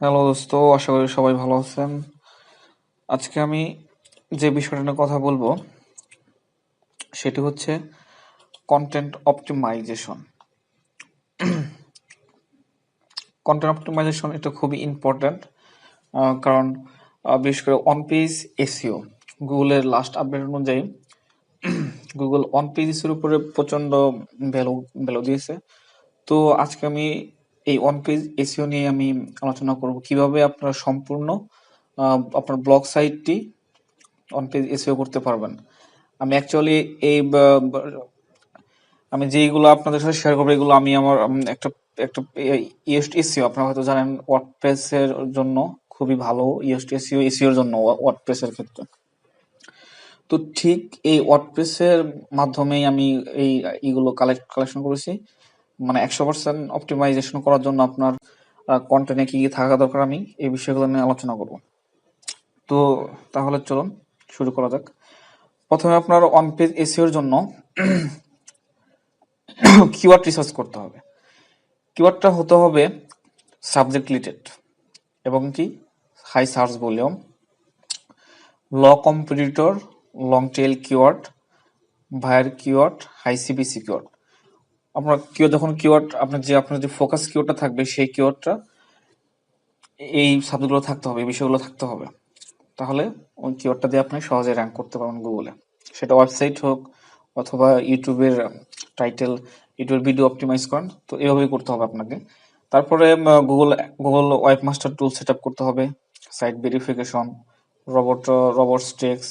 Hello দোস্ত, আশা করি সবাই ভালো আছেন। আজকে আমি যে বিষয়টা নিয়ে কথা বলবো সেটি হচ্ছে কন্টেন্ট অপটিমাইজেশন। কন্টেন্ট অপটিমাইজেশন এটা খুবই ইম্পর্ট্যান্ট, কারণ বিশেষ করে অন পেজ এসইও গুগলের লাস্ট আপডেট অনুযায়ী গুগল অন পেজের উপরে প্রচন্ড ভ্যালু ভ্যালু দিয়েছে। তো আজকে আমি এই অন পেজ এসইও নিয়ে আমি আলোচনা করব কিভাবে আপনারা সম্পূর্ণ আপনার ব্লগ সাইটটি অন পেজ এসইও করতে পারবেন। আমি অ্যাকচুয়ালি এই আমি যেইগুলো আপনাদের সাথে শেয়ার করবো এগুলো আমি আমার একটা একটা এসইও আপনারা হয়তো জানেন ওয়ার্ডপ্রেস এর জন্য খুবই ভালো। এসইও এসইওর জন্য ওয়ার্ডপ্রেস এর ক্ষেত্রে তো ঠিক এই ওয়ার্ডপ্রেস এর মাধ্যমেই আমি এইগুলো কালেকশন করেছি। মানে 100% অপটিমাইজেশন করার জন্য আপনার কন্টেন্টে কি কি থাকা দরকার আমি এই বিষয়গুলো নিয়ে আলোচনা করব। তো তাহলে চলুন শুরু করা যাক। প্রথমে আপনার অন পেজ এসইওর জন্য কিওয়ার্ড রিসার্চ করতে হবে। কিওয়ার্ডটা হতে হবে সাবজেক্ট রিলেটেড এবং কি high search volume, low competitor, long tail keyword, buyer keyword, high CPC keyword. আপনার আপনার যে ফোকাস কিওয়ার্ডটা থাকবে সেই কিওয়ার্ডটা এই সাবজেক্টগুলো থাকতে হবে, এই বিষয়গুলো থাকতে হবে। তাহলে ওই কিওয়ার্ডটা দিয়ে আপনি সহজে র্যাঙ্ক করতে পারবেন গুগলে। সেটা ওয়েবসাইট হোক অথবা ইউটিউবের টাইটেল, ইউটিউবের ভিডিও অপটিমাইজ করেন, তো এভাবেই করতে হবে আপনাকে। তারপরে গুগল গুগল ওয়েব মাস্টার টুল সেট আপ করতে হবে, সাইট ভেরিফিকেশন, রবট টেক্স,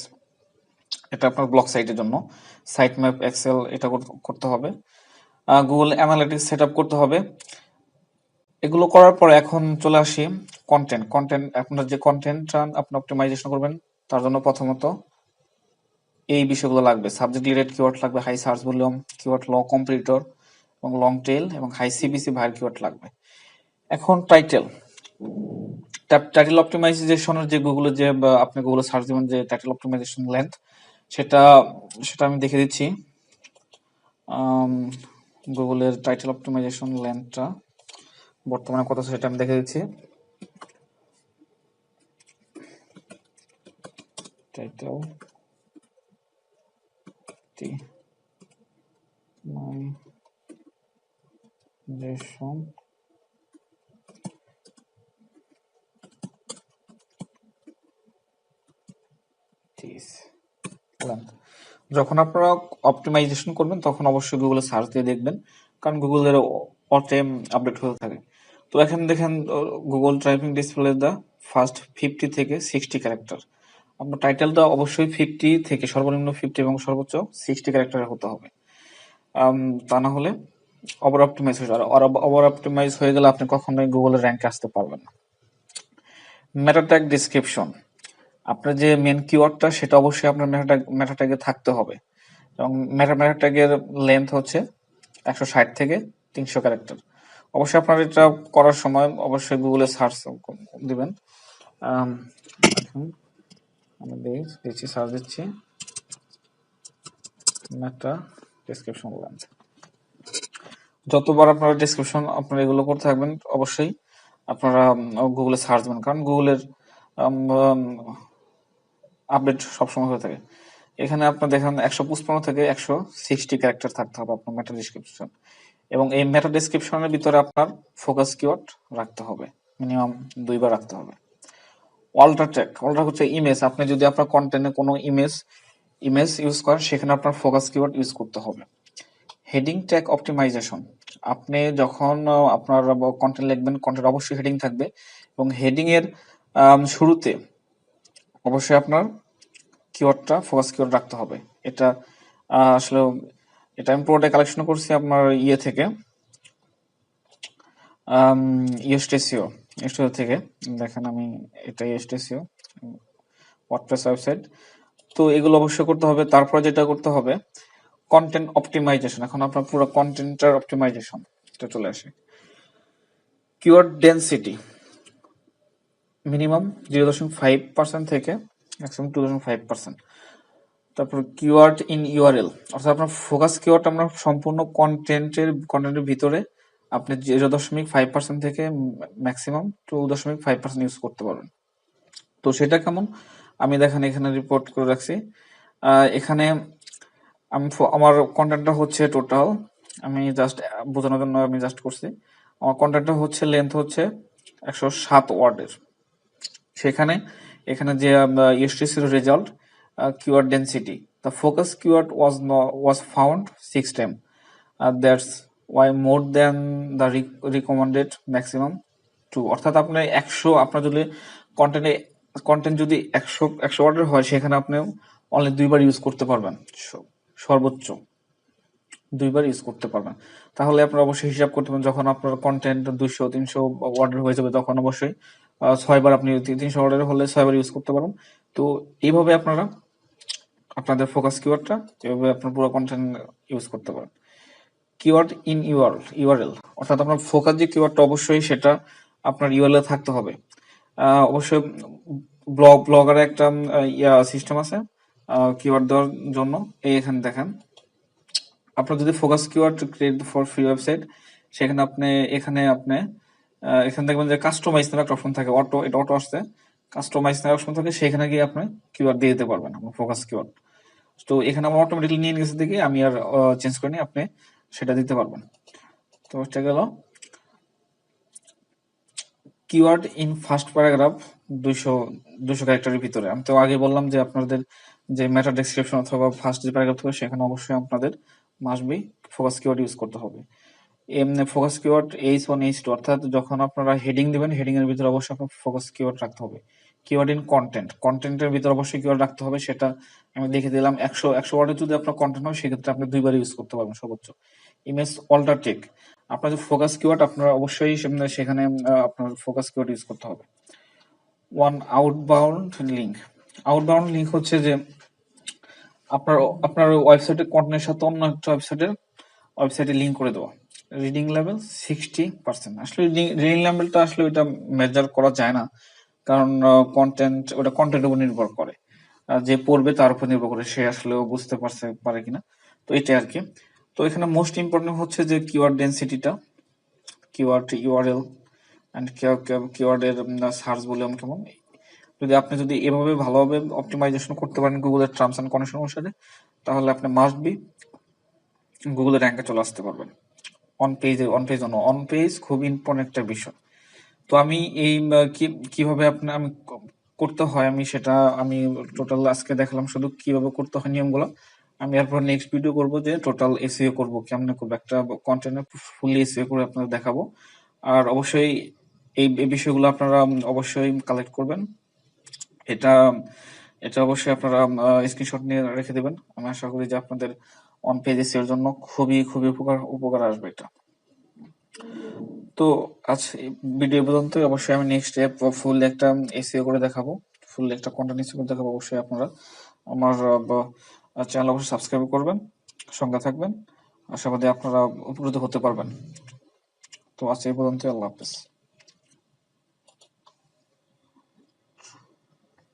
এটা আপনার ব্লগ সাইটের জন্য, সাইট ম্যাপ এক্সেল এটা করতে হবে, গুগল অ্যানালিটিক্স সেট আপ করতে হবে। এগুলো করার পর এখন চলে আসি কন্টেন্ট আপনার যে কন্টেন্টটা আপনি অপটিমাইজেশন করবেন তার জন্য প্রথমত এই বিষয়গুলো লাগবে। সাবজেক্ট রিলেটেড কিওয়ার্ড লাগবে, হাই সার্চ ভলিউম কিওয়ার্ড, ল কম্পিটিটর এবং লং টেল এবং হাই সিবিসি ভাইয়ের কিওয়ার্ড লাগবে। এখন টাইটেল অপটিমাইজেশনের যে গুগলে যে আপনি গুগলে সার্চ দিবেন যে টাইটেল অপটিমাইজেশন লেন্থ, সেটা সেটা আমি দেখে দিচ্ছি। গুগলের টাইটেল অপটিমাইজেশন লেন্থটা বর্তমানে কত সেটা আমি দেখে দিচ্ছি। টাইটেল অপটিমাইজেশন লেন্থ, যখন আপনারা অপটিমাইজেশন করবেন তখন অবশ্যই গুগলে সার্চ দিয়ে দেখবেন, কারণ গুগলের অটে আপডেট হতে থাকে। তো এখানে দেখেন Google typing display the first 50 থেকে 60 ক্যারেক্টার। আপনার টাইটেলটা অবশ্যই 50 থেকে সর্বনিম্ন 50 এবং সর্বোচ্চ 60 ক্যারেক্টারের হতে হবে। তা না হলে ওভার অপটিমাইজ হয়ে যাবে, আর ওভার অপটিমাইজ হয়ে গেলে আপনি কখনোই গুগলের র্যাঙ্কে আসতে পারবেন না। মেটা ট্যাগ ডিসক্রিপশন, আপনার যে মেন কিওয়ার্ডটা সেটা অবশ্যই আপনার মেটা ট্যাগে থাকতে হবে এবং মেটা ট্যাগের লেন্থ হচ্ছে 160 থেকে 300 ক্যারেক্টার। অবশ্যই আপনার এটা করার সময় অবশ্যই গুগলে সার্চ দিবেন। এখন আমি দিচ্ছি, সার্চ দিচ্ছি মেটা ডেসক্রিপশন লেন্থ। যতবার আপনারা ডেসক্রিপশন আপনারা এগুলো করতে থাকবেন অবশ্যই আপনারা গুগলে সার্চ দেবেন, কারণ গুগলের আপডেট সবসময় হয়ে থাকে। এখানে আপনার দেখেন 155 থেকে 160 ক্যারেক্টার থাকতে হবে আপনার মেটা ডিসক্রিপশন, এবং এই মেটা ডিসক্রিপশনের ভিতরে আপনার ফোকাস কিওয়ার্ড রাখতে হবে, মিনিমাম 2বার রাখতে হবে। অল্টার হচ্ছে ইমেজ, আপনি যদি আপনার কন্টেন্টে কোনো ইমেজ ইউজ করেন সেখানে আপনার ফোকাস কিওয়ার্ড ইউজ করতে হবে। হেডিং ট্যাগ অপটিমাইজেশন, আপনি যখন আপনার কন্টেন্ট লিখবেন কন্টেন্ট অবশ্যই হেডিং থাকবে এবং হেডিং এর শুরুতে অবশ্যই আপনার কিওয়ার্ডটা ফোকাস কিওয়ার্ড রাখতে হবে। এটা আসলে এটা আমি পুরোটাই কালেকশন করছি আপনার থেকে ইউস্টেসিও থেকে। দেখেন আমি এটা ইউস্টেসিও ওয়ার্ডপ্রেস ওয়েবসাইট। তো এগুলো অবশ্যই করতে হবে। তারপরে যেটা করতে হবে কন্টেন্ট অপটিমাইজেশন। এখন আপনার পুরো কন্টেন্টের অপটিমাইজেশন এটা চলে আসে। কিওয়ার্ড ডেনসিটি মিনিমাম 0.5% থেকে ম্যাক্সিমাম 2.5%। তারপর কিওয়ার্ড ইন ইউআরএল, অর্থাৎ আপনার ফোকাস কিওয়ার্ড আপনার সম্পূর্ণ কন্টেন্টের ভিতরে আপনি 0.5% থেকে ম্যাক্সিমাম 2.5% ইউজ করতে পারবেন। তো সেটা কেমন আমি দেখেন এখানে রিপোর্ট করে রাখছি। এখানে আমি আমার কন্টেন্টটা হচ্ছে টোটাল, আমি জাস্ট বোঝানোর জন্য আমি জাস্ট করছি। আমার কন্টেন্টটা হচ্ছে লেন্থ হচ্ছে 107 ওয়ার্ডের। সেখানে এখানে যে ESTC result, keyword density, the focus keyword was found 6 time. That's why more than the recommended maximum 2, অর্থাৎ আপনি 100, আপনার যদি কন্টেন্ট যদি 100 ওয়ার্ডের হয়, সেখানে আপনি অনলি 2বার ইউজ করতে পারবেন, সর্বোচ্চ 2বার ইউজ করতে পারবেন। তাহলে আপনারা অবশ্যই হিসাব করতে পারবেন, যখন আপনার কন্টেন্ট 200-300 ওয়ার্ডের হয়ে যাবে, তখন অবশ্যই 6বার, আপনি 300 ওয়ার্ডের হলে 6বার ইউজ করতে পারেন। তো এইভাবে আপনারা আপনাদের ফোকাস কিওয়ার্ডটা এভাবে আপনার পুরো কন্টেন্ট ইউজ করতে পারেন। কিওয়ার্ড ইন ইউআরএল, অর্থাৎ আপনার ফোকাস যে কিওয়ার্ডটা অবশ্যই সেটা আপনার ইউআরএল থাকতে হবে। অবশ্যই ব্লগারে একটা সিস্টেম আছে কিওয়ার্ড দেওয়ার জন্য। এখানে দেখেন, আপনার যদি focus keyword create for free website, সেখানে আপনি এখানে দেখবেন যে কাস্টমাইজ নামে একটা অপশন থাকে, এটা অটো আসছে, কাস্টমাইজ নামে অপশন থাকে, সেখানে গিয়ে আপনি কিওয়ার্ড দিয়ে দিতে পারবেন আপনার ফোকাস কিওয়ার্ড। তো এখানে আমার অটোমেটিকলি নিয়ে গেছে দেখে আমি আর চেঞ্জ করিনি, আপনি সেটা দিতে পারবেন। তো এটা গেল কিওয়ার্ড ইন ফার্স্ট প্যারাগ্রাফ 200 ক্যারেক্টারের ভিতরে। আমি তো আগে বললাম যে আপনাদের যে মেটা ডেসক্রিপশন অথবা ফার্স্ট যে প্যারাগ্রাফ থাকে, সেখানে অবশ্যই আপনাদের must be focus keyword use করতে হবে। এমনি ফোকাস কিওয়ার্ড H1 H2, অর্থাৎ যখন আপনারা হেডিং দিবেন, হেডিং এর ভিতরে অবশ্যই আপনার ফোকাস কিওয়ার্ড রাখতে হবে। কিওয়ার্ড ইন কন্টেন্টের ভিতরে অবশ্যই কিওয়ার্ড রাখতে হবে, সেটা আমি দেখে দিলাম। 100 ওয়ার্ডের যদি আপনার কন্টেন্ট হয়, সেক্ষেত্রে আপনি 2বার ইউজ করতে পারবেন সর্বোচ্চ। ইমেজ অল্টার টেক, আপনার যে ফোকাস কিওয়ার্ড, আপনারা অবশ্যই সেখানে আপনার ফোকাস কিওয়ার্ড ইউজ করতে হবে। আউটবাউন্ড লিঙ্ক হচ্ছে যে আপনার ওয়েবসাইটের কন্টেন্টের সাথে অন্য একটা ওয়েবসাইটে লিঙ্ক করে দেওয়া। Reading level 60%। আসলে রিডিং লেভেলটা আসলে ওইটা মেজার করা যায় না, কারণ ওটা কন্টেন্টের উপর নির্ভর করে, যে পড়বে তার উপর নির্ভর করে সে আসলে বুঝতে পারে কিনা। তো এটাই আর কি। তো এখানে মোস্ট ইম্পর্টেন্ট হচ্ছে যে কিওয়ার্ড ডেন্সিটিটা, কিওয়ার্ড ইউআরএল অ্যান্ড কিওয়ার্ডের সার্চ ভলিউম কেমন। যদি এভাবে ভালোভাবে অপটিমাইজেশন করতে পারেন গুগলের টার্মস অ্যান্ড কন্ডিশন অনুসারে, তাহলে আপনি মাস্ট বি গুগলের র্যাঙ্কে চলে আসতে পারবেন। অন পেজ খুব ইম্পর্টেন্ট একটা বিষয়। তো আমি এই কিভাবে আমি করতে হয়, আমি সেটা টোটাল আজকে দেখালাম শুধু কিভাবে করতে হয় নিয়মগুলো। আমি এরপর নেক্সট ভিডিও করব যে টোটাল এসইও করব, কেমন করবো, একটা কন্টেন্ট ফুলি এসইও করে আপনাদের দেখাবো। আর অবশ্যই এই বিষয়গুলো আপনারা অবশ্যই কালেক্ট করবেন। এটা অবশ্যই আপনারা স্ক্রিনশট নিয়ে রেখে দেবেন। আমি আশা করি যে আপনাদের অন পেজ এসইও এর জন্য খুবই খুবই উপকার আসবে এটা। তো আজ ভিডিও পর্যন্ত। অবশ্যই আমি নেক্সট ফুল একটা এসইও করে দেখাবো, ফুল একটা কন্টেন্ট এসইও করে দেখাবো। অবশ্যই আপনারা আমার চ্যানেল অবশ্যই সাবস্ক্রাইব করবেন, সঙ্গে থাকবেন। আশাবাদী আপনারা উপকৃত হতে পারবেন। তো আজ এই পর্যন্ত, আল্লাহ হাফেজ।